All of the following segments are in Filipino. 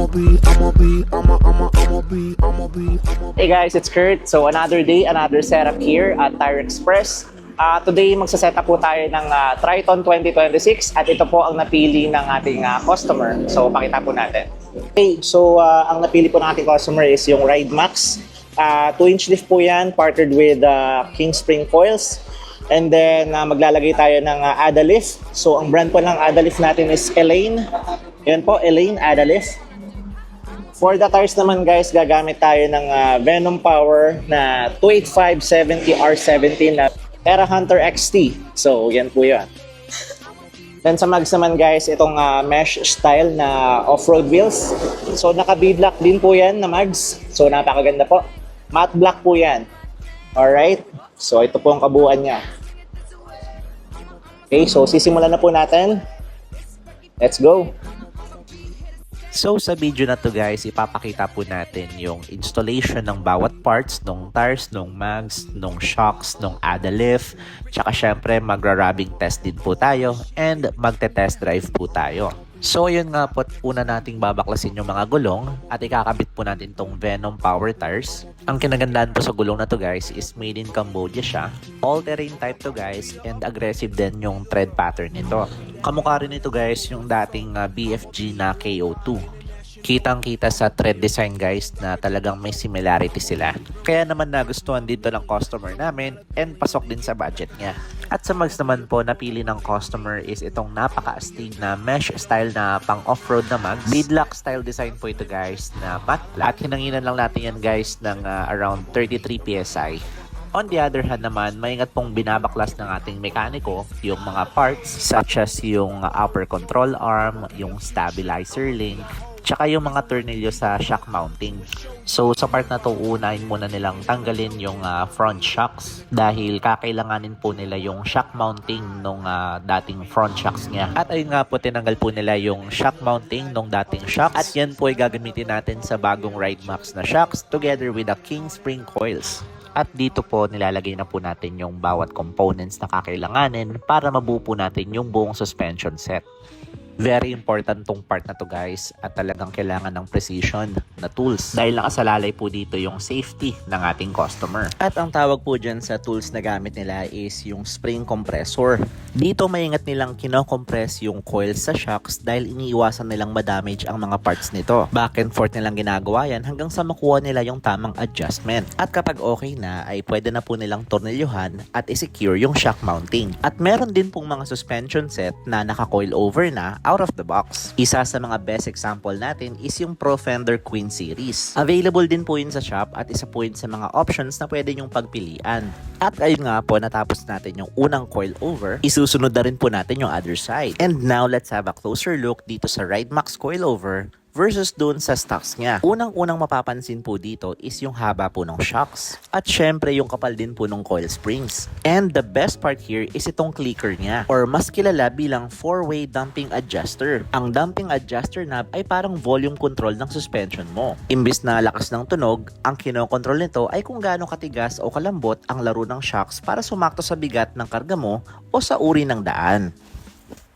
Hey guys, it's Kurt. So another day, another setup here at Tire Express. Today magsaset up po tayo ng Triton 2026 at ito po ang napili ng ating customer. So pakita po natin. Okay, so ang napili po ng ating customer is yung Ride Max. 2-inch lift po yan, partnered with King Spring coils. And then maglalagay tayo ng ADA lift. So ang brand po ng ADA lift natin is Elaine. Yan po, Elaine ADA lift. For the tires naman guys, gagamit tayo ng Venom Power na 285/70R17 na Terra Hunter XT. So yan po yan. Then sa mags naman guys, itong mesh style na off-road wheels. So naka-beadlock din po yan na mags. So napakaganda po. Matte black po yan. Alright. So ito po ang kabuuan niya. Okay, so sisimulan na po natin. Let's go! So sa video na to guys, ipapakita po natin yung installation ng bawat parts, nung tires, nung mags, nung shocks, nung ADA lift, tsaka syempre magra-rubbing test din po tayo and magte-test drive po tayo. So yun nga po, una nating babaklasin yung mga gulong at ikakabit po natin tong Venom Power tires. Ang kinagandaan po sa gulong na to guys is made in Cambodia siya. All-terrain type to guys and aggressive din yung tread pattern nito. Kamukha rin ito guys yung dating BFG na KO2. Kitang-kita sa tread design guys na talagang may similarity sila. Kaya naman nagustuhan dito ng customer namin and pasok din sa budget niya. At sa mags naman po, napili ng customer is itong napaka-astig na mesh style na pang off-road na mags. Beadlock style design po ito guys na matte black. At hinanginan lang natin yan guys ng around 33 PSI. On the other hand naman, maingat pong binabaklas ng ating mekaniko yung mga parts such as yung upper control arm, yung stabilizer link, tsaka yung mga tornilyo sa shock mounting. So sa part na to, unahin muna nilang tanggalin yung front shocks dahil kakailanganin po nila yung shock mounting nung dating front shocks niya. At ayun nga po, tinanggal po nila yung shock mounting nung dating shocks. At yan po ay gagamitin natin sa bagong Ride Max na shocks together with the King Spring coils. At dito po nilalagay na po natin yung bawat components na kakailanganin para mabuo po natin yung buong suspension set. Very important tong part na to guys at talagang kailangan ng precision na tools dahil nakasalalay po dito yung safety ng ating customer. At ang tawag po dyan sa tools na gamit nila is yung spring compressor. Dito maingat nilang kino-compress yung coils sa shocks dahil iniiwasan nilang ma-damage ang mga parts nito. Back and forth nilang ginagawa yan hanggang sa makuha nila yung tamang adjustment. At kapag okay na ay pwede na po nilang tornilyuhan at i-secure yung shock mounting. At meron din pong mga suspension set na naka-coil over na out of the box. Isa sa mga best example natin is yung Pro Fender Queen Series. Available din po yun sa shop at isa po yun sa mga options na pwede nyong pagpilian. At ayun nga po, natapos natin yung unang coil over, isusunod na rin po natin yung other side. And now, let's have a closer look dito sa Ride Max coil over versus doon sa stocks niya. Unang-unang mapapansin po dito is yung haba po ng shocks. At syempre yung kapal din po ng coil springs. And the best part here is itong clicker niya or mas kilala bilang 4-way damping adjuster. Ang damping adjuster knob ay parang volume control ng suspension mo. Imbis na lakas ng tunog, ang kinokontrol nito ay kung gaano katigas o kalambot ang laro ng shocks para sumakto sa bigat ng karga mo o sa uri ng daan.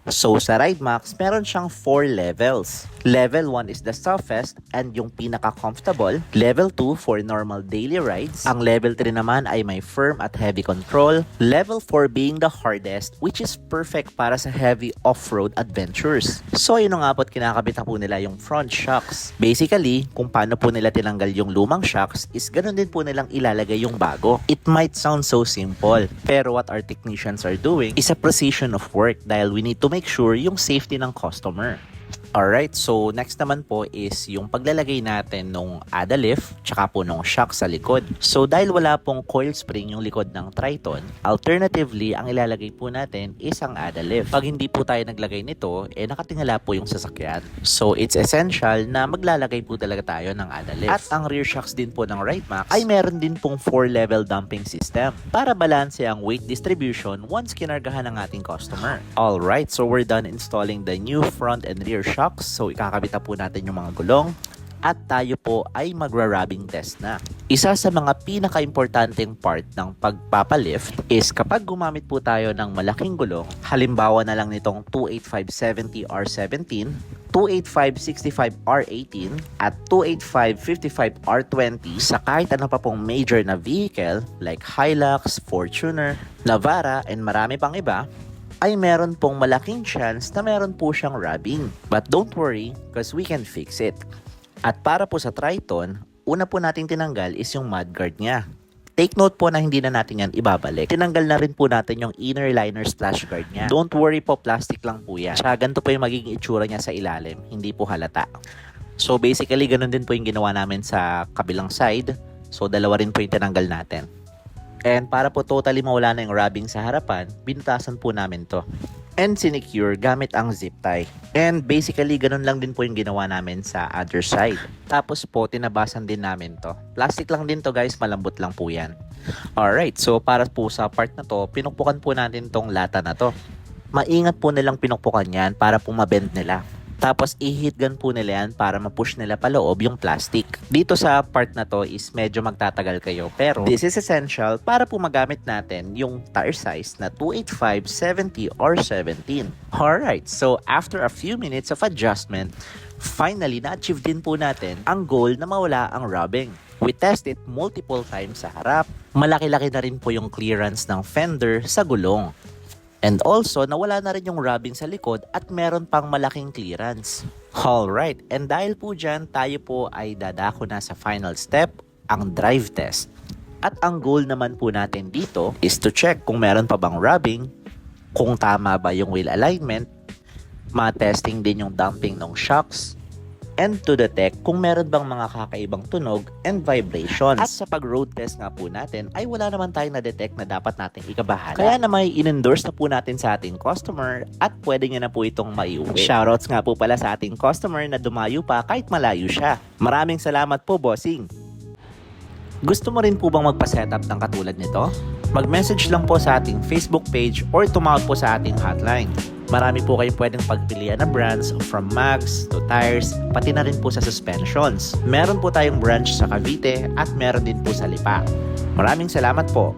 So sa Ride Max, meron siyang 4 levels. Level 1 is the toughest and yung pinaka-comfortable. Level 2 for normal daily rides. Ang level 3 naman ay may firm at heavy control. Level 4 being the hardest, which is perfect para sa heavy off-road adventures. So yun nga po't kinakabit na po nila yung front shocks. Basically, kung paano po nila tinanggal yung lumang shocks is ganun din po nilang ilalagay yung bago. It might sound so simple, pero what our technicians are doing is a precision of work dahil we need to make sure yung safety ng customer. Alright, so next naman po is yung paglalagay natin nung ADA lift tsaka po nung shock sa likod. So dahil wala pong coil spring yung likod ng Triton, alternatively ang ilalagay po natin is ang ADA lift. Pag hindi po tayo naglagay nito, nakatingala po yung sasakyan. So it's essential na maglalagay po talaga tayo ng ADA lift. At ang rear shocks din po ng Ride Max ay meron din pong 4-level damping system para balanse ang weight distribution once kinargahan ng ating customer. Alright, so we're done installing the new front and rear shocks. So ikakabit na po natin yung mga gulong at tayo po ay magra-rubbing test na. Isa sa mga pinaka-importanteng part ng pagpapalift is kapag gumamit po tayo ng malaking gulong, halimbawa na lang nitong 285/70R17 285/65R18 at 285/55R20 sa kahit ano pa pong major na vehicle like Hilux, Fortuner, Navara, and marami pang iba, ay meron pong malaking chance na meron po siyang rubbing. But don't worry, because we can fix it. At para po sa Triton, una po nating tinanggal is yung mudguard niya. Take note po na hindi na natin yan ibabalik. Tinanggal na rin po natin yung inner liner splash guard niya. Don't worry po, plastic lang po yan. Tsaka ganito po yung magiging itsura niya sa ilalim, hindi po halata. So basically, ganun din po yung ginawa namin sa kabilang side. So dalawa rin po yung tinanggal natin. And para po totally mawala na yung rubbing sa harapan, binutasan po namin to. And sinecure gamit ang zip tie. And basically, ganun lang din po yung ginawa namin sa other side. Tapos po, tinabasan din namin to. Plastic lang din to guys, malambot lang po yan. Alright, so para po sa part na to, pinukpukan po natin tong lata na to. Maingat po nilang pinukpukan yan para po mabend nila. Tapos i-heat gun po nila yan para ma-push nila paloob yung plastic. Dito sa part na to is medyo magtatagal kayo. Pero this is essential para po magamit natin yung tire size na 285, 70, or 17. Alright, so after a few minutes of adjustment, finally na-achieve din po natin ang goal na mawala ang rubbing. We test it multiple times sa harap. Malaki-laki na rin po yung clearance ng fender sa gulong. And also, nawala na rin yung rubbing sa likod at meron pang malaking clearance. Alright, and dahil po dyan, tayo po ay dadako na sa final step, ang drive test. At ang goal naman po natin dito is to check kung meron pa bang rubbing, kung tama ba yung wheel alignment, ma-testing din yung damping ng shocks, and to detect kung meron bang mga kakaibang tunog and vibrations. At sa pag-road test nga po natin ay wala naman tayong na-detect na dapat nating ikabahala. Kaya na may in-endorse na po natin sa ating customer at pwede niya na po itong maiuwi. Shoutouts nga po pala sa ating customer na dumayo pa kahit malayo siya. Maraming salamat po, bossing! Gusto mo rin po bang magpa-setup ng katulad nito? Mag-message lang po sa ating Facebook page or tumawag po sa ating hotline. Marami po kayong pwedeng pagpilian na brands from mags to tires, pati na rin po sa suspensions. Meron po tayong branch sa Cavite at meron din po sa Lipa. Maraming salamat po!